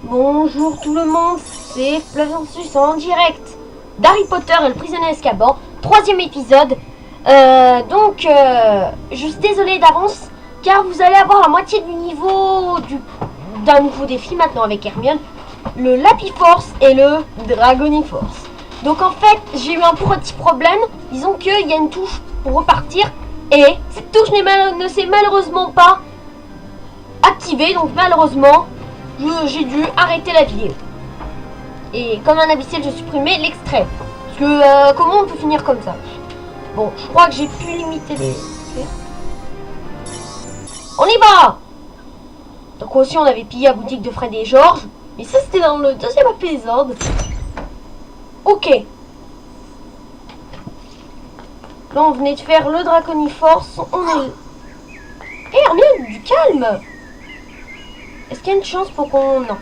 Bonjour tout le monde, c'est Flavius en direct d'Harry Potter et le prisonnier d'Azkaban, 3e épisode. Je suis désolée d'avance car vous allez avoir la moitié du niveau d'un nouveau défi maintenant avec Hermione, le Lapiforce et le Dragoniforce. Donc en fait j'ai eu un petit problème, disons qu'il y a une touche pour repartir et cette touche ne s'est malheureusement pas activée, donc malheureusement j'ai dû arrêter la vidéo. Et comme un imbécile, j'ai supprimé l'extrait. Parce que comment on peut finir comme ça? Bon, je crois que j'ai pu limiter les... On y va! Donc aussi, on avait pillé la boutique de Fred et George. Mais ça, c'était dans le 2e épisode. Ok. Là, on venait de faire le Draconiforce. On est... Eh, Hermione, du calme! Est-ce qu'il y a une chance pour qu'on... Non.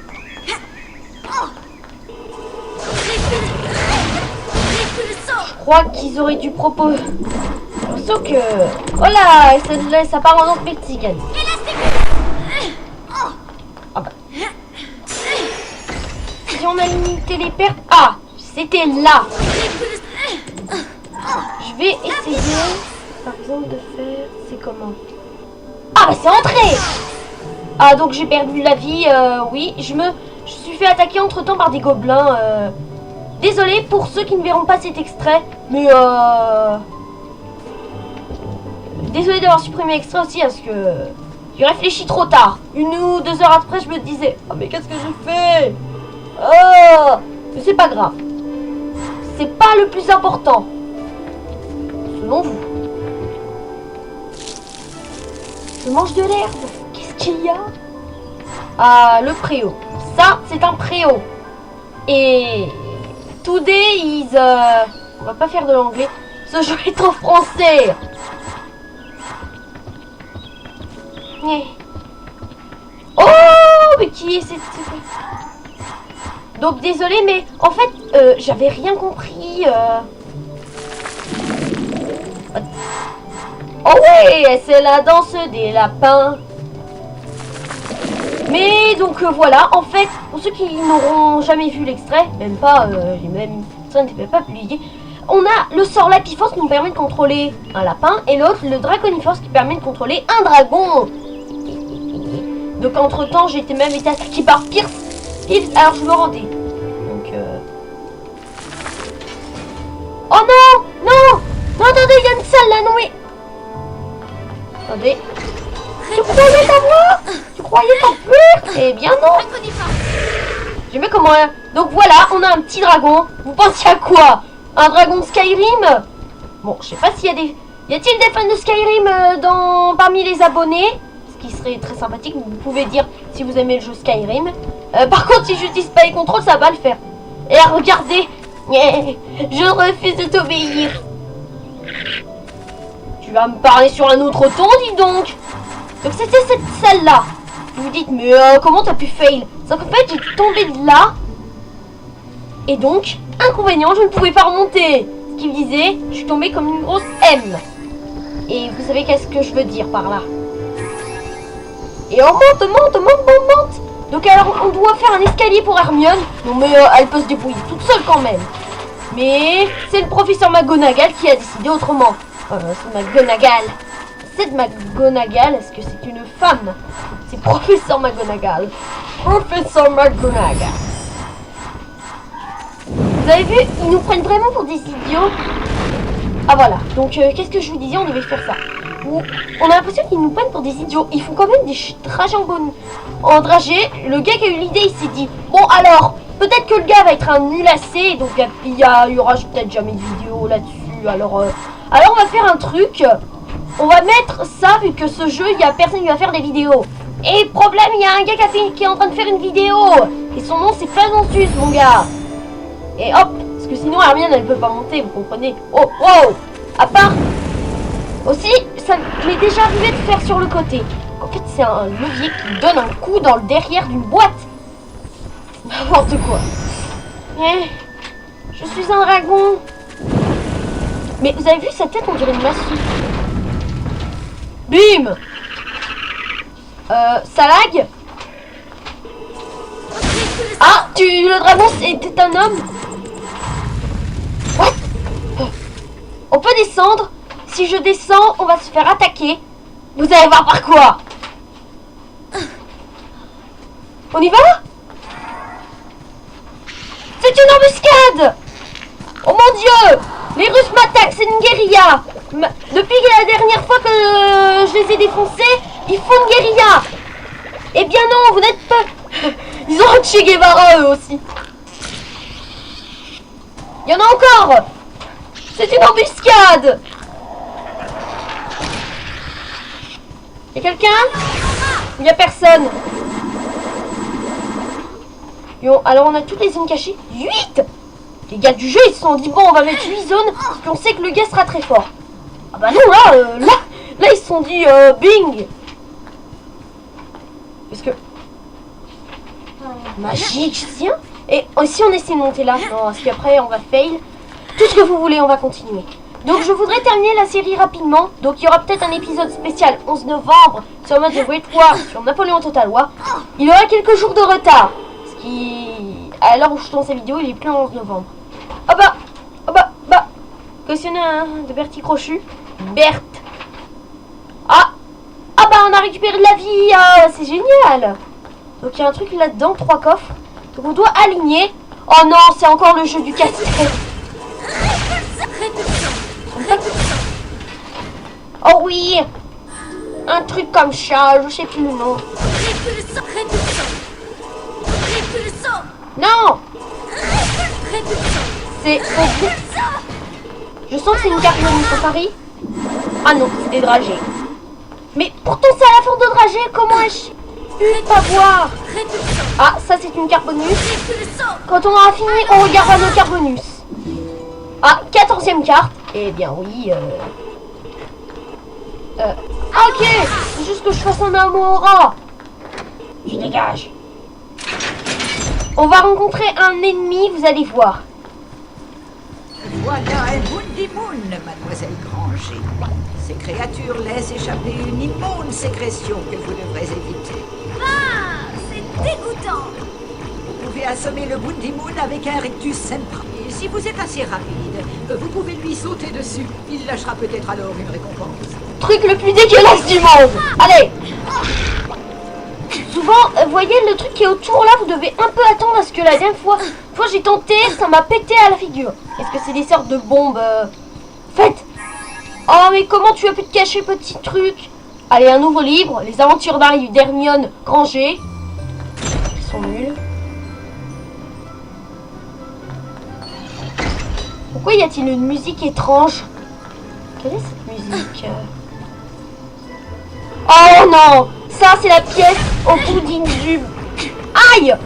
Je crois qu'ils auraient dû proposer... Sauf que... Oh là, ça part en mexicaine. Ah bah. Si on a limité les pertes... Ah, c'était là. Je vais essayer, par exemple, de faire... C'est comment? Ah bah c'est entré. Ah donc j'ai perdu la vie, oui, je suis fait attaquer entre temps par des gobelins, désolé pour ceux qui ne verront pas cet extrait, mais désolé d'avoir supprimé l'extrait aussi parce que j'ai réfléchi trop tard. 1 ou 2 heures après je me disais, oh mais qu'est-ce que j'ai fait? Oh, mais c'est pas grave, c'est pas le plus important, selon vous. Je mange de l'herbe. Qu'est-ce qu'il y a? Ah, le préau. Ça, c'est un préau. Et... Today is... On va pas faire de l'anglais. Ce jeu est en français. Oh, mais qui est cette... Donc, désolé, mais en fait, j'avais rien compris. Oh ouais, c'est la danse des lapins. Mais donc voilà, en fait, pour ceux qui n'auront jamais vu l'extrait, même pas, ça n'était pas publié, on a le sort Lapiforce qui nous permet de contrôler un lapin et l'autre, le Draconiforce qui permet de contrôler un dragon. Donc entre temps, j'ai même été attaqué par Pierce, alors je me rendais. Donc oh non, non, non, attendez, il y a une salle là, non mais... Attendez. Tu croyais t'avoir? Tu croyais t'enfuir? Eh bien non. J'aime bien comment... Donc voilà, on a un petit dragon. Vous pensez à quoi? Un dragon de Skyrim? Bon, je sais pas s'il y a des... Y a-t-il des fans de Skyrim parmi les abonnés? Ce qui serait très sympathique. Vous pouvez dire si vous aimez le jeu Skyrim. Par contre, si j'utilise pas les contrôles, ça va le faire. Et regardez. Je refuse de t'obéir. Tu vas me parler sur un autre ton, dis donc. Donc c'était cette salle-là. Vous vous dites, mais comment t'as pu fail? Donc en fait, j'ai tombé de là. Et donc, inconvénient, je ne pouvais pas remonter. Ce qui me disait, je suis tombée comme une grosse M. Et vous savez qu'est-ce que je veux dire par là? Et on monte. Donc alors, on doit faire un escalier pour Hermione. Non mais elle peut se débrouiller toute seule quand même. Mais c'est le professeur McGonagall qui a décidé autrement. C'est McGonagall. C'est McGonagall, est-ce que c'est une femme? C'est professeur McGonagall. Professeur McGonagall. Vous avez vu, ils nous prennent vraiment pour des idiots. Ah voilà, donc qu'est-ce que je vous disais, on devait faire ça. On a l'impression qu'ils nous prennent pour des idiots. Ils font quand même des trajets en dragée. Le gars qui a eu l'idée, il s'est dit, bon alors, peut-être que le gars va être un nul assez, donc il y aura peut-être jamais de vidéo là-dessus. Alors on va faire un truc. On va mettre ça, vu que ce jeu, il n'y a personne qui va faire des vidéos. Et problème, il y a un gars qui est en train de faire une vidéo. Et son nom, c'est Flavius, mon gars. Et hop, parce que sinon, Hermione, elle ne peut pas monter, vous comprenez. Oh, wow. À part, aussi, ça m'est déjà arrivé de faire sur le côté. En fait, c'est un levier qui donne un coup dans le derrière d'une boîte. N'importe quoi. Je suis un dragon. Mais vous avez vu sa tête, on dirait une massue. Bim. Ça lag. Ah, le dragon était un homme. What? On peut descendre. Si je descends, on va se faire attaquer. Vous allez voir par quoi. On y va? C'est une embuscade. Oh mon Dieu. Les Russes m'attaquent, c'est une guérilla. Depuis la dernière fois que je les ai défoncés, ils font une guérilla. Eh bien non, vous n'êtes pas... Ils ont un Che Guevara eux aussi. Il y en a encore. C'est une embuscade. Il y a quelqu'un? Il n'y a personne. Alors on a toutes les zones cachées. 8. Les gars du jeu ils se sont dit bon on va mettre 8 zones parce qu'on sait que le gars sera très fort. Ah bah non là ils se sont dit bing. Parce que magicien. Et si on essaie de monter là, non parce qu'après on va fail. Tout ce que vous voulez, on va continuer. Donc je voudrais terminer la série rapidement. Donc il y aura peut-être un épisode spécial 11 novembre sur le mode de Great War sur Napoléon Total War. Il y aura quelques jours de retard. Ce qui, à l'heure où je tourne cette vidéo, il est plein 11 novembre. Ah bah questionnaire de Bertie Crochu. Berthe. Ah bah on a récupéré de la vie, c'est génial. Donc il y a un truc là-dedans, 3 coffres. Donc on doit aligner. Oh non, c'est encore le jeu du casse-tête. Oh oui, un truc comme ça, je sais plus le nom. Non. C'est... Je sens que c'est une carte de Paris. Ah non, c'est des dragées. Mais pourtant c'est à la force de dragées, comment ai-je pu pas voir? Ah, ça c'est une carte bonus. Quand on aura fini, on regardera nos cartes bonus. Ah, 14e carte. Eh bien oui. Ok, c'est juste que je fasse un amour. Je dégage. On va rencontrer un ennemi, vous allez voir. Voilà un Bundimoon, mademoiselle Granger. Ces créatures laissent échapper une immonde sécrétion que vous devrez éviter. Ah, c'est dégoûtant. Vous pouvez assommer le Bundimoon avec un Rictus Sempra. Et si vous êtes assez rapide, vous pouvez lui sauter dessus. Il lâchera peut-être alors une récompense. Truc le plus dégueulasse du monde. Allez. Souvent, vous voyez le truc qui est autour là, vous devez un peu attendre à ce que la dernière fois j'ai tenté, ça m'a pété à la figure. Est-ce que c'est des sortes de bombes faites? Oh mais comment tu as pu te cacher, petit truc? Allez, un nouveau livre, les aventures d'Hermione Granger. Ils sont nuls. Pourquoi y a-t-il une musique étrange? Quelle est cette musique? Oh non! Ça c'est la pièce au pudding du... Aïe!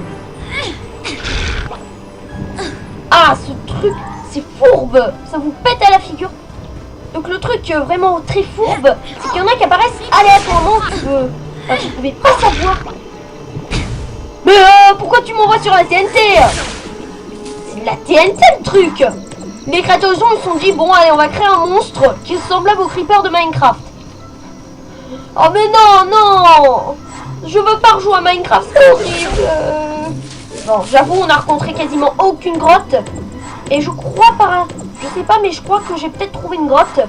Ah, ce truc, c'est fourbe. Ça vous pète à la figure. Donc le truc vraiment très fourbe, c'est qu'il y en a qui apparaissent aléatoirement. Je ne pouvais pas savoir. Mais pourquoi tu m'envoies sur la TNT? C'est de la TNT le truc. Les créateurs ils se sont dit, bon allez on va créer un monstre qui est semblable au creeper de Minecraft. Oh mais non, je veux pas rejouer à Minecraft, c'est horrible. Bon, j'avoue, on a rencontré quasiment aucune grotte. Et je crois je sais pas, mais je crois que j'ai peut-être trouvé une grotte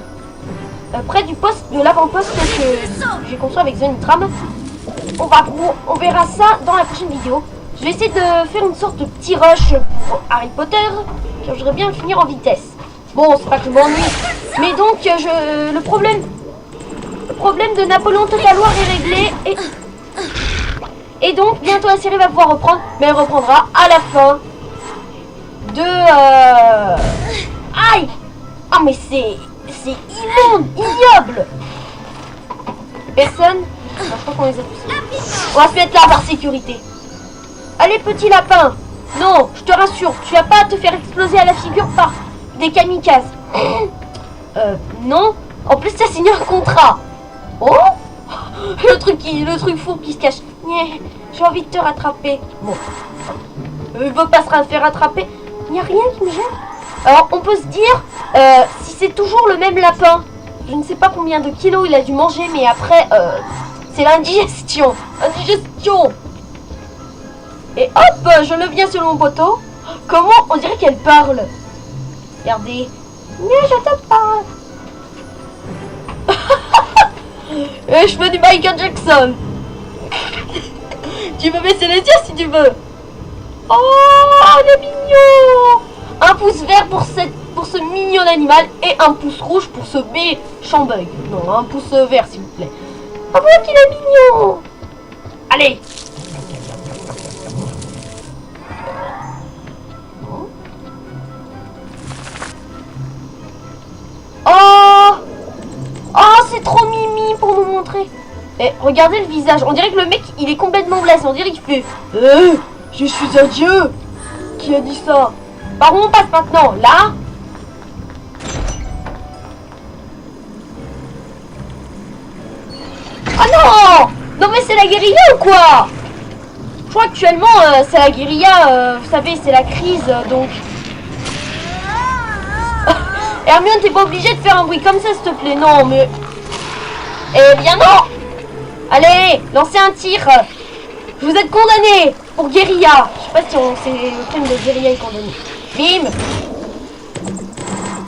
près du poste, de l'avant-poste que j'ai construit avec Zonitram. On verra ça dans la prochaine vidéo. Je vais essayer de faire une sorte de petit rush pour Harry Potter, car je voudrais bien le finir en vitesse. Bon, c'est pas que je m'ennuie, mais donc le problème de Napoléon Total War est réglé et donc bientôt la série va pouvoir reprendre, mais elle reprendra à la fin de aïe. Ah mais c'est immonde, ignoble. Personne. Non, je crois qu'on les a tous. On va se mettre là par sécurité. Allez petit lapin. Non, je te rassure, tu vas pas te faire exploser à la figure par des kamikazes. Non. En plus t'as signé un contrat. Oh, le truc fou qui se cache. J'ai envie de te rattraper. Bon, il veut pas se faire rattraper. Il n'y a rien qui me gêne. Alors on peut se dire, si c'est toujours le même lapin, je ne sais pas combien de kilos il a dû manger, mais après, c'est l'indigestion. Indigestion. Et hop, je le viens sur mon poteau. Comment? On dirait qu'elle parle. Regardez. Mais je te parle. Et je fais du Michael Jackson. Tu peux baisser les yeux si tu veux. Oh, il est mignon. Un pouce vert pour ce mignon animal et un pouce rouge pour ce méchant bug. Non, un pouce vert s'il vous plaît. Oh, voilà qu'il est mignon. Allez. Oh, oh, c'est trop mimi pour nous montrer. Et regardez le visage. On dirait que le mec, il est complètement blasé. On dirait qu'il fait je suis un dieu. Qui a dit ça? Par où on passe maintenant? Là? Ah non! Non mais c'est la guérilla ou quoi? Je crois actuellement c'est la guérilla. Vous savez, c'est la crise donc. Hermione, t'es pas obligé de faire un bruit comme ça, s'il te plaît. Non, mais... Eh bien non. Allez, lancez un tir. Vous êtes condamné pour guérilla. Je sais pas si c'est le thème de guérilla est condamné. Bim.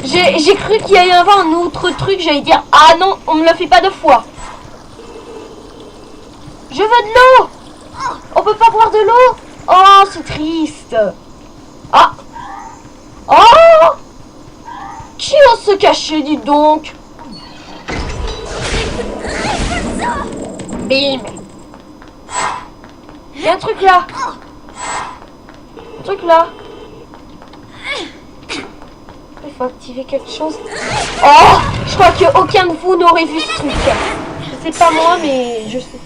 J'ai cru qu'il y allait y avoir un autre truc. J'allais dire, ah non, on ne le fait pas deux fois. Je veux de l'eau. On peut pas boire de l'eau. Oh, c'est triste. Ah. Oh. Qui ose se cacher, dis donc? Bim. Il y a un truc là. Un truc là. Il faut activer quelque chose. Oh, je crois qu'aucun de vous n'aurait vu ce truc. Je sais pas moi, mais je sais.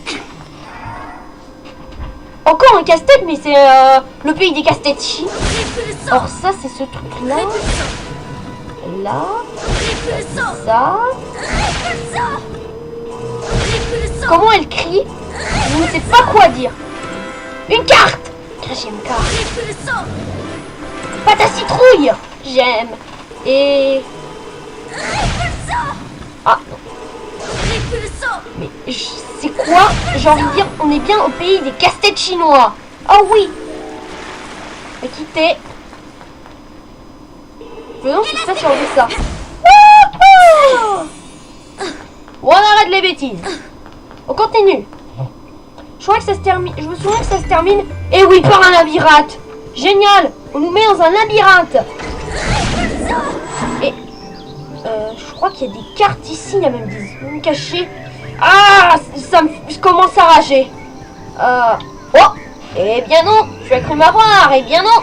Encore un casse-tête, mais c'est le pays des casse-têtes chinois. Alors ça, c'est ce truc-là. Là. Ça. Comment elle crie? Je ne sais pas quoi dire. Une carte. J'aime carte. Pâte à citrouille. J'aime. Et... Ah. Mais c'est quoi? J'ai envie de dire, on est bien au pays des casse-têtes chinois. Oh oui. Et quitter. Faisons sur ça si on veut ça. Bon, on arrête les bêtises. On continue. Je crois que ça se termine. Je me souviens que ça se termine. Et oui, par un labyrinthe. Génial. On nous met dans un labyrinthe. Et je crois qu'il y a des cartes ici. Il y a même des zones cachées. Ah, je commence à rager. Oh. Eh bien non. Tu as cru m'avoir. Eh bien non.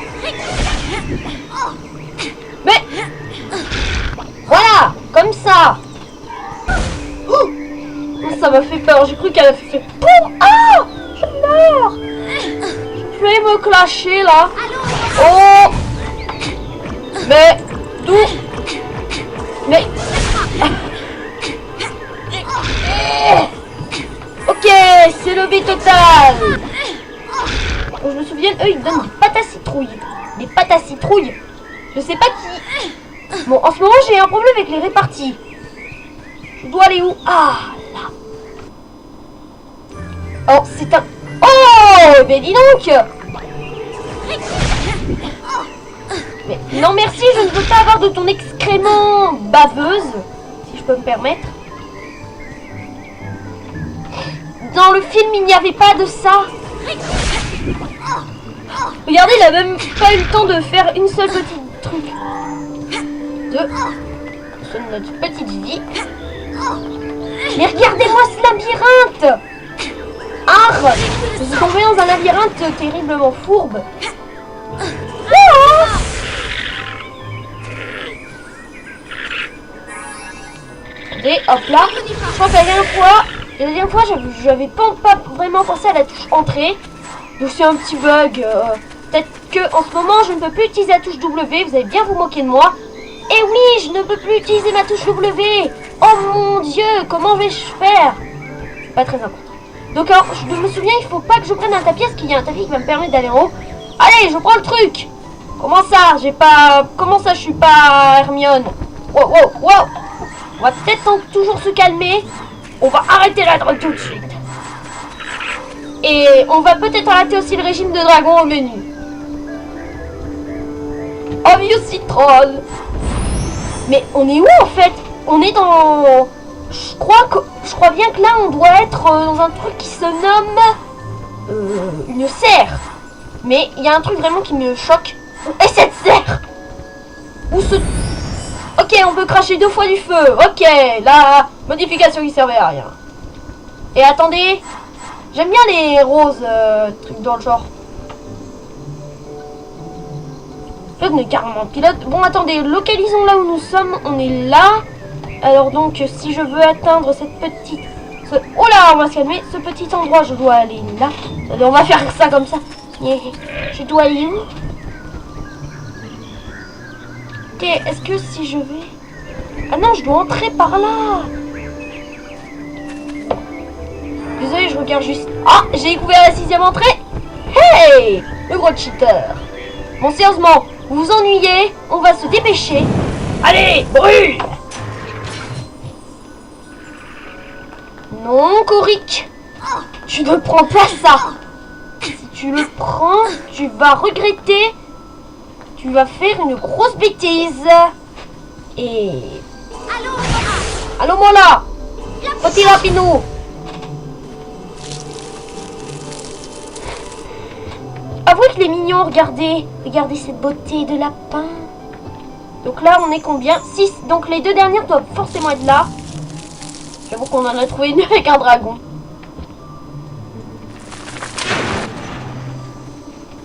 Mais voilà, comme ça. Oh, ça m'a fait peur. J'ai cru qu'elle a fait boum. Ah, je meurs. Je vais me clasher là. Oh. Mais d'où? Mais ok, c'est le B total. Je me souviens, eux ils donnent des pâtes à citrouille. Des pâtes à citrouille. Je sais pas qui. Bon, en ce moment, j'ai un problème avec les réparties. Je dois aller où? Ah, là. Oh, c'est un... Oh, ben dis donc. Mais non, merci, je ne veux pas avoir de ton excrément baveuse, si je peux me permettre. Dans le film, il n'y avait pas de ça. Regardez, il a même pas eu le temps de faire une seule petite truc. Sur notre petite vie. Mais regardez-moi ce labyrinthe. Ah, je suis tombée dans un labyrinthe terriblement fourbe. Oh. Et hop là. Je crois que la dernière fois, j'avais pas vraiment pensé à la touche entrée. Donc c'est un petit bug. Peut-être que en ce moment je ne peux plus utiliser la touche W. Vous allez bien vous moquer de moi. Et oui, je ne peux plus utiliser ma touche W. Oh mon dieu, comment vais-je faire? Pas très important. Donc alors, je me souviens, il faut pas que je prenne un tapis, parce qu'il y a un tapis qui va me permettre d'aller en haut. Allez, je prends le truc. Comment ça? Comment ça, je suis pas Hermione? Wow, wow, wow. On va peut-être toujours se calmer. On va arrêter la drogue tout de suite. Et on va peut-être arrêter aussi le régime de dragon au menu. Oh vieux citron. Mais on est où en fait? On est dans... Je crois bien que là on doit être dans un truc qui se nomme... une serre. Mais il y a un truc vraiment qui me choque. Et cette serre? Où ce... Ok, on peut cracher 2 fois du feu. Ok, la modification qui servait à rien. Et attendez, j'aime bien les roses, trucs dans le genre. Là, on est carrément pilote. Bon, attendez, localisons là où nous sommes. On est là. Alors donc, si je veux atteindre cette petite... Oh là, on va se calmer. Ce petit endroit, je dois aller là. On va faire ça comme ça. Je dois aller où? Ok, est-ce que si je vais... Ah non, je dois entrer par là. Désolé, je regarde juste... Ah, j'ai découvert la 6e entrée. Hey, le gros cheater. Bon, sérieusement, vous vous ennuyez, on va se dépêcher. Allez, brûle. Non, Coric, tu ne prends pas ça. Si tu le prends, tu vas regretter. Tu vas faire une grosse bêtise. Et... Allô, Mola. Petit rapinou. Avouez qu'il est mignon, regardez. Regardez cette beauté de lapin. Donc là, on est combien? 6. Donc les 2 dernières doivent forcément être là. J'avoue qu'on en a trouvé une avec un dragon.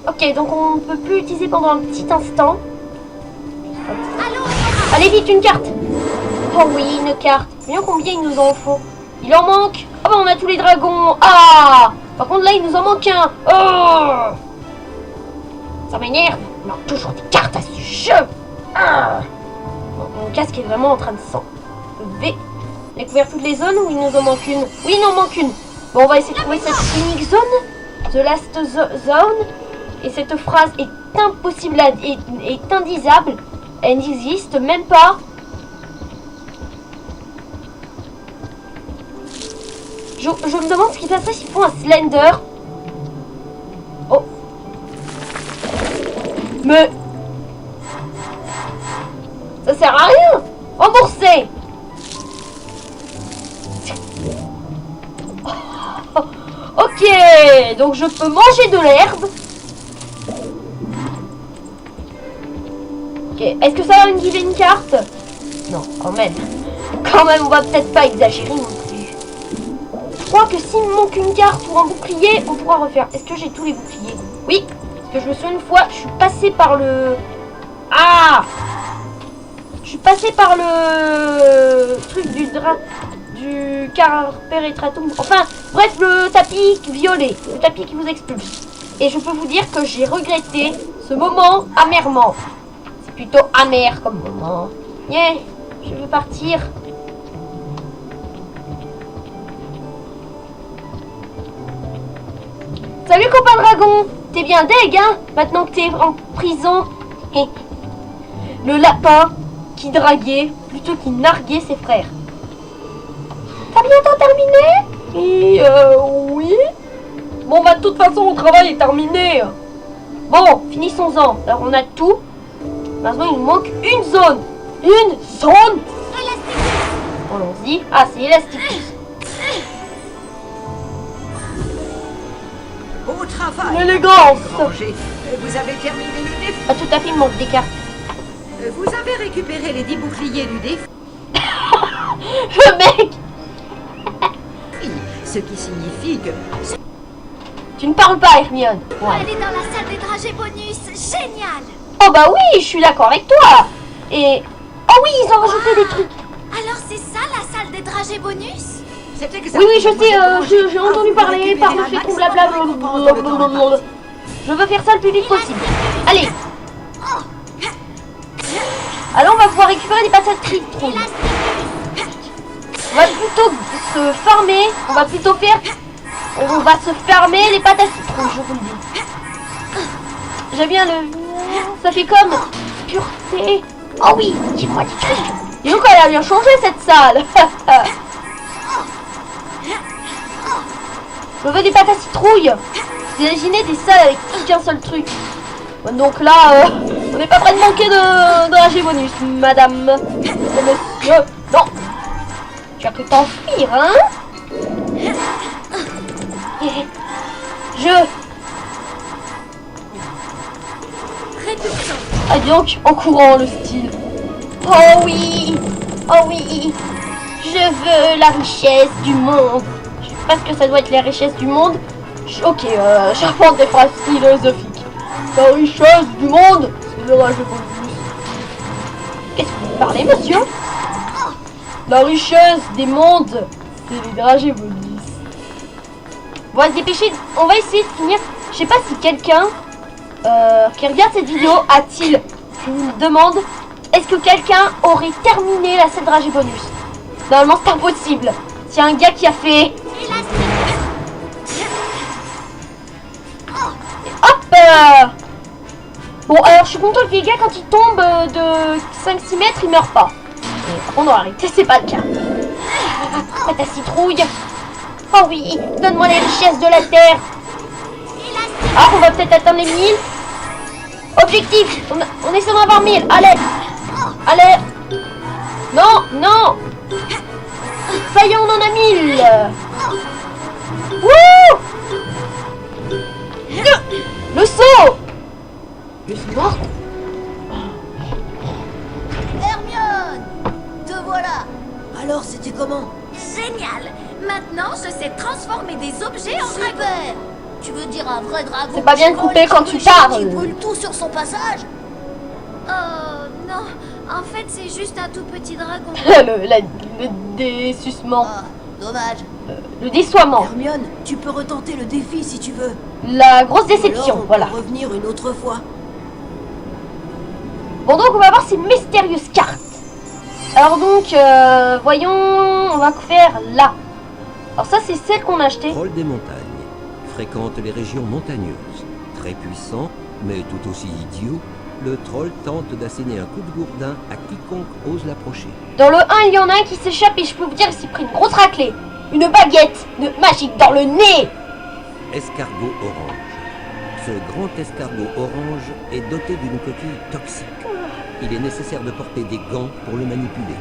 Ok, donc on ne peut plus l'utiliser pendant un petit instant. Allez vite, une carte. Oh oui, une carte. Voyons combien il nous en faut. Il en manque. Ah bah on a tous les dragons. Ah, par contre là il nous en manque un. Oh, ça m'énerve. On a toujours des cartes à ce jeu. Ah. Bon, mon casque est vraiment en train de s'enlever. On a couvert toutes les zones ou il nous en manque une? Oui, il en manque une. Bon, on va essayer de trouver cette unique zone. The last zone. Et cette phrase est impossible, est indisable. Elle n'existe même pas. Je me demande ce qui passerait s'ils font un Slender. Oh. Mais... ça sert à rien. Remboursé. Ok, donc je peux manger de l'herbe. Ok, est-ce que ça va me giver une carte? Non, quand même. Quand même, on va peut-être pas exagérer non plus. Je crois que s'il me manque une carte ou un bouclier, on pourra refaire. Est-ce que j'ai tous les boucliers? Oui, parce que je me souviens une fois, je suis passée par le... Ah! Je suis passée par le truc du carpérétratum. Enfin, bref, le tapis violet. Le tapis qui vous expulse. Et je peux vous dire que j'ai regretté ce moment amèrement. C'est plutôt amer comme moment. Yeah, je veux partir. Salut copain dragon. T'es bien deg, hein? Maintenant que t'es en prison. Et le lapin qui draguait plutôt qu'il narguait ses frères. T'as bientôt terminé? Et oui. Bon bah de toute façon le travail est terminé. Bon, finissons-en. Alors on a tout. Maintenant il nous manque une zone. Une zone. Allons-y. Ah, c'est Elasticus. Beau travail. L'élégance. Vous avez terminé le défi. Ah tout à fait, il manque des cartes. Vous avez récupéré les 10 boucliers du défi. Le mec. Ce qui signifie que... Tu ne parles pas, Hermione. Ouais. Elle est dans la salle des dragées bonus. Génial. Oh bah oui, je suis d'accord avec toi. Et... oh oui, ils ont rajouté des trucs. Alors c'est ça la salle des dragés bonus? Oui, oui, je sais, j'ai entendu parler par le fait qu'on blabla. Je veux faire ça le plus vite possible. Allez. Alors on va pouvoir récupérer des patates frites. On va plutôt se farmer. On va plutôt faire... on va se farmer les patates frites, je vous le dis. J'aime bien le... ça fait comme... pureté. Oh oui, dis-moi des trucs. Dis donc, elle a bien changé cette salle. Je veux des pâtes à citrouille. Vous imaginez des salles avec qu'un seul truc. Bon, donc là, on n'est pas près de manquer de dragées bonus, madame et monsieur. Non. Tu as que t'enfuir, hein? Répulsion. Ah donc, en courant le style. Oh oui. Oh oui. Je veux la richesse du monde. Je sais pas ce que ça doit être la richesse du monde. Ok, j'apprends des phrases philosophiques. La richesse du monde, c'est le dragé bonus. Qu'est-ce que vous parlez, monsieur? La richesse des mondes, c'est les dragées bonus. On va se dépêcher, on va essayer de finir. Je sais pas si quelqu'un qui regarde cette vidéo a-t-il, je vous demande, est-ce que quelqu'un aurait terminé la scène dragée bonus? Normalement c'est impossible. S'il y a un gars qui a fait... Hop Bon alors je suis content que les gars quand ils tombent de 5-6 mètres ils meurent pas. On va arrêter, c'est pas le cas. Pâte à citrouille. Oh oui, donne-moi les richesses de la terre. Ah, on va peut-être atteindre les 1000. Objectif, on essaie d'en avoir 1000. Allez. Allez. Non, non. Ça y est, on en a 1000. Wouh. Le saut. Je suis morte. Hermione, te voilà. Alors, c'était comment? Génial. Maintenant, je sais transformer des objets en dragons. Super. Tu veux dire un vrai dragon? C'est pas bien de couper quand tu Qui parles. brûle tout sur son passage? Oh non, en fait, c'est juste un tout petit dragon. le désucement. Ah, dommage. Le déçoiement. Hermione, tu peux retenter le défi si tu veux. La grosse Alors, déception, on voilà. peut revenir une autre fois. Bon donc on va voir ces mystérieuses cartes. Alors donc, voyons, on va faire là. Alors ça c'est celle qu'on a achetée. Troll des montagnes fréquente les régions montagneuses. Très puissant, mais tout aussi idiot, le troll tente d'asséner un coup de gourdin à quiconque ose l'approcher. Dans le 1, il y en a un qui s'échappe et je peux vous dire qu'il s'est pris une grosse raclée. Une baguette de magique dans le nez. Escargot orange. Ce grand escargot orange est doté d'une coquille toxique. Il est nécessaire de porter des gants pour le manipuler.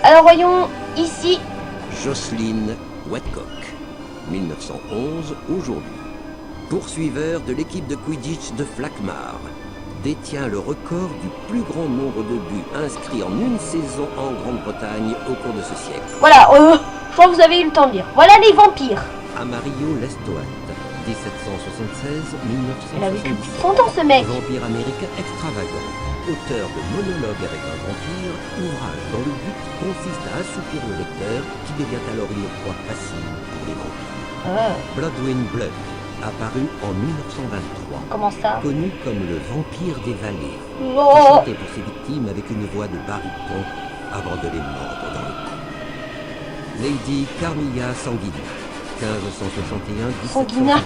Alors voyons, ici, Jocelyn Wetcock, 1911 aujourd'hui. Poursuiveur de l'équipe de Quidditch de Flackmar, détient le record du plus grand nombre de buts inscrits en une saison en Grande-Bretagne au cours de ce siècle. voilà, je crois que vous avez eu le temps de lire. Voilà les vampires. Amarillo Lestoat, 1776-1970. Il a vécu plus de 100 ans ce mec. Vampire américain extravagant, auteur de monologues avec un vampire, ouvrage dont le but consiste à assoupir le lecteur qui devient alors une proie facile pour les vampires. Bloodwin Blood, apparu en 1923. Comment ça? Connu comme le vampire des vallées, qui Oh, chantait pour ses victimes avec une voix de baryton avant de les mordre dans le cou. Lady Carmilla Sanguina, 1561-1757, Sanguina.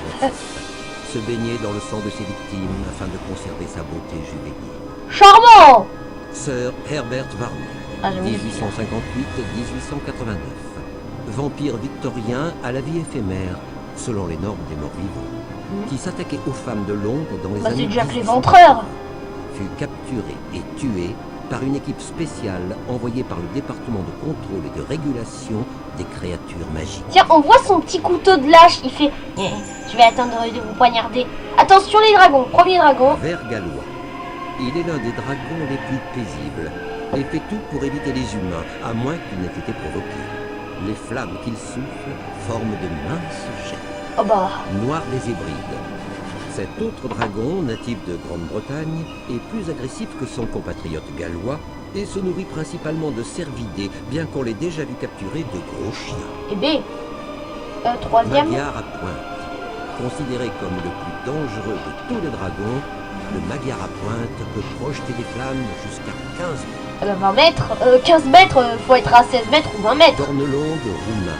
se baignait dans le sang de ses victimes afin de conserver sa beauté juvénile. charmant. Sir Herbert Varney, Ah, j'aime bien. 1858-1889, vampire victorien à la vie éphémère, selon les normes des morts vivants, qui s'attaquait aux femmes de l'ombre dans les Bah, années c'est Jack 1800. l'Éventreur. Fut capturé et tué par une équipe spéciale envoyée par le département de contrôle et de régulation des créatures magiques. Tiens, on voit son petit couteau de lâche. Il fait je vais attendre de vous poignarder. Attention les dragons. Premier dragon. Vert gallois. Il est l'un des dragons les plus paisibles et fait tout pour éviter les humains, à moins qu'il n'ait été provoqué. Les flammes qu'il souffle forment de minces jets. Oh bah. Noir des Hébrides. Cet autre dragon, natif de Grande-Bretagne, est plus agressif que son compatriote gallois et se nourrit principalement de cervidés, bien qu'on l'ait déjà vu capturer de gros chiens. Et B. Troisième. Magyar à pointe. Considéré comme le plus dangereux de tous les dragons, le Magyar à pointe peut projeter des flammes jusqu'à 15 mètres. 20 mètres. 15 mètres. Faut être à 16 mètres ou 20 mètres. Cornes longues roumain.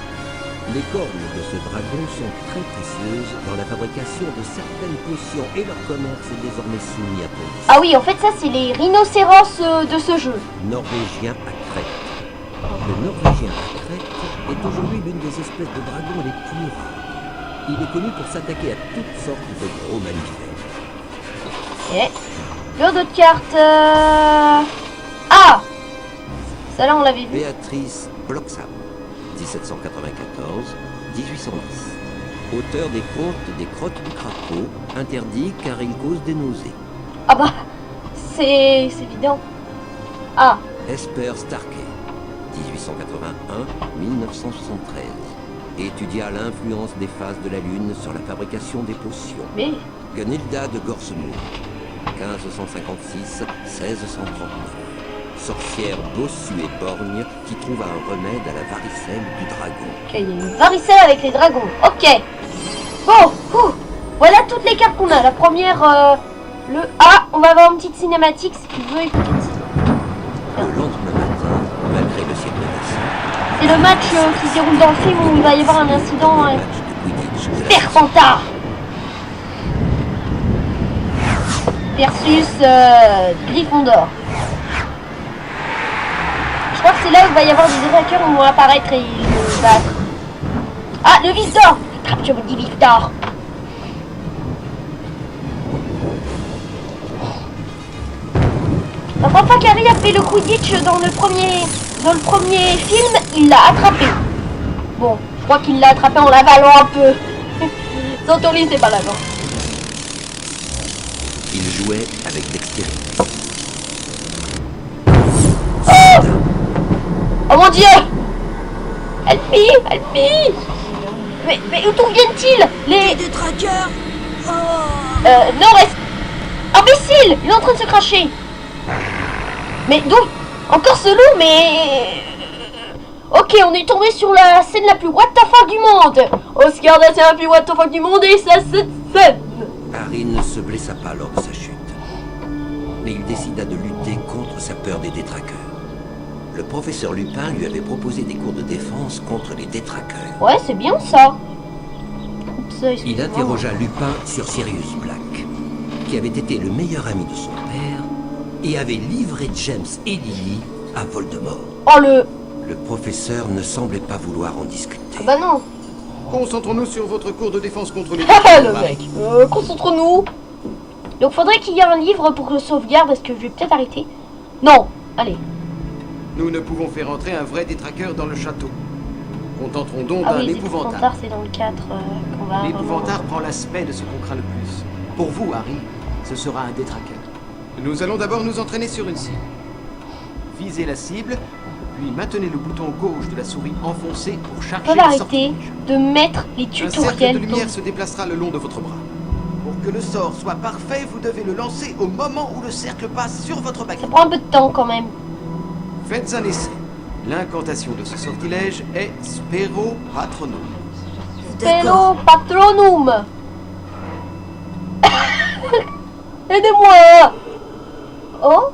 Les cornes de ce dragon sont très précieuses dans la fabrication de certaines potions et leur commerce est désormais soumis à police. Ah oui, en fait ça c'est les rhinocéros de ce jeu. Norvégien à crête. Le norvégien à crête est aujourd'hui l'une des espèces de dragons les plus rares. Il est connu pour s'attaquer à toutes sortes de gros mammifères. Ok. L'autre d'autres cartes. Ah, celle-là on l'avait vu. Béatrice Bloxham, 1794-1810. Auteur des contes des crottes du crapaud, interdit car il cause des nausées. Ah bah, c'est évident. Ah, Esper Starkey, 1881-1973. Étudia l'influence des phases de la Lune sur la fabrication des potions. mais Gunilda de Gorsemont, 1566-1639. Sorcière bossue et borgne qui trouva un remède à la varicelle du dragon. ok, il y a une varicelle avec les dragons. Ok. Bon, voilà toutes les cartes qu'on a. La première, le A. On va avoir une petite cinématique si tu veux écouter. Le lendemain matin, malgré le ciel menaçant, C'est le match qui se déroule dans le film où il va y avoir un incident. le match de Quidditch de la Serpentard versus Gryffondor. Je crois que c'est là où il va y avoir des hackers qui vont apparaître et ils vont battre. Ah, le Victor. Attrape, je me dis Victor. La première fois qu'Harry a fait le Quidditch dans le premier film, il l'a attrapé. Bon, je crois qu'il l'a attrapé en l'avalant un peu. Santoli, c'est pas d'accord. Il jouait avec dextérité. Oh mon dieu! Help me! Help me! Mais d'où viennent-ils? Les... Des trackers. Oh. Non, reste... Imbécile! Il est en train de se cracher! Mais d'où? Encore ce loup, mais... Ok, on est tombé sur la scène la plus what the fuck du monde! Oscar, la scène la plus what the fuck du monde, et ça, cette scène! Harry ne se blessa pas lors de sa chute. Mais il décida de lutter contre sa peur des détraqueurs. Le professeur Lupin lui avait proposé des cours de défense contre les détraqueurs. Ouais, c'est bien ça! Oups, Il excuse-moi. interrogea Lupin sur Sirius Black, qui avait été le meilleur ami de son père et avait livré James et Lily à Voldemort. Oh le... Le professeur ne semblait pas vouloir en discuter. Ah bah non! Concentrons-nous sur votre cours de défense contre les Ah, le Marie. mec. Concentrons-nous. Donc faudrait qu'il y ait un livre pour que je sauvegarde. Est-ce que je vais peut-être arrêter? Non. Allez. Nous ne pouvons faire entrer un vrai détraqueur dans le château. Contenterons donc Ah d'un oui, les épouvantard. épouvantards, c'est dans le 4 qu'on va... L'épouvantard prend l'aspect de ce qu'on craint le plus. Pour vous, Harry, ce sera un détraqueur. Nous allons d'abord nous entraîner sur une cible. Visez la cible, puis maintenez le bouton gauche de la souris enfoncé pour On charger peut le arrêter sortilège. de mettre les Un cercle de tutoriels. lumière se déplacera le long de votre bras. Pour que le sort soit parfait, vous devez le lancer au moment où le cercle passe sur votre Ça baguette. prend un peu de temps quand même. Faites un essai. L'incantation de ce sortilège est Spero Patronum. Spero Patronum. Aidez-moi. Oh.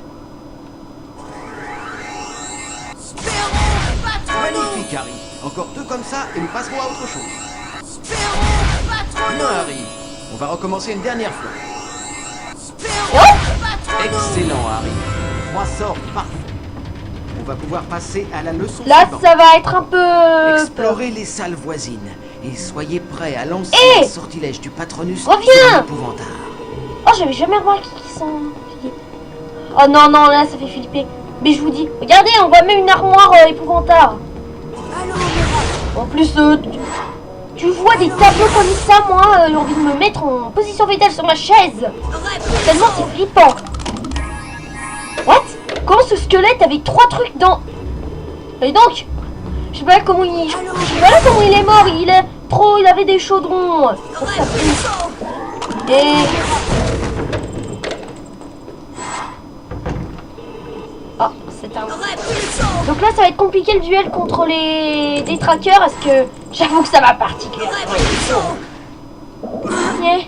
Magnifique, Harry. Encore deux comme ça et nous passerons à autre chose. Non, Harry. On va recommencer une dernière fois. Excellent, Harry. 3 sorts parfaits. On va pouvoir passer à la leçon Là, suivante. ça va être un peu... Explorez les salles voisines et soyez prêts à lancer Hé le sortilège du Patronus Reviens sur l'épouvantard. Oh, j'avais jamais remarqué qu'ils sont... Oh non, non, là, ça fait flipper. Mais je vous dis, regardez, on voit même une armoire épouvantard. En plus, tu vois des tableaux comme ça, moi, j'ai envie de me mettre en position fétale sur ma chaise. Tellement c'est flippant. What? Comment ce squelette avait 3 trucs dans... Et donc, je sais pas comment il... Je sais pas là comment il est mort, il est trop... Il avait des chaudrons. Et... Oh, c'est un... Donc là, ça va être compliqué le duel contre les détraqueurs, parce que j'avoue que ça m'a particulièrement... Yeah.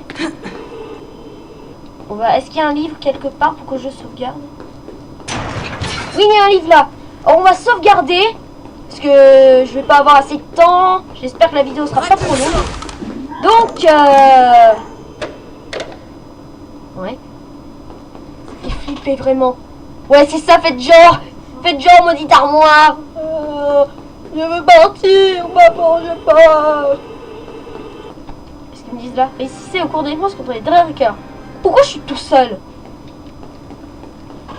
On va... Est-ce qu'il y a un livre quelque part pour que je sauvegarde? Oui, il y a un livre là. Alors, on va sauvegarder, parce que je vais pas avoir assez de temps. J'espère que la vidéo sera pas trop longue. Donc, ouais. Il flippait vraiment. Ouais, c'est ça, faites genre maudite armoire. Je veux partir, maman, je pars. Qu'est-ce qu'ils me disent là? Réussissez au cours des défenses contre les Drake. Pourquoi je suis tout seul?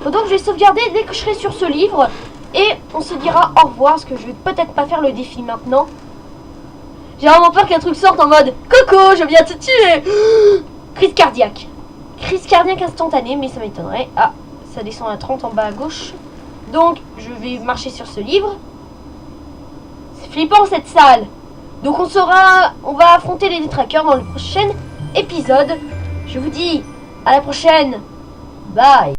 Donc je vais sauvegarder dès que je serai sur ce livre. Et on se dira au revoir, parce que je vais peut-être pas faire le défi maintenant. J'ai vraiment peur qu'un truc sorte en mode Coco, je viens te tuer. Crise cardiaque. Crise cardiaque instantanée, mais ça m'étonnerait. Ah, ça descend à 30 en bas à gauche. Donc, je vais marcher sur ce livre. C'est flippant cette salle. Donc on va affronter les détraqueurs dans le prochain épisode. Je vous dis à la prochaine. Bye.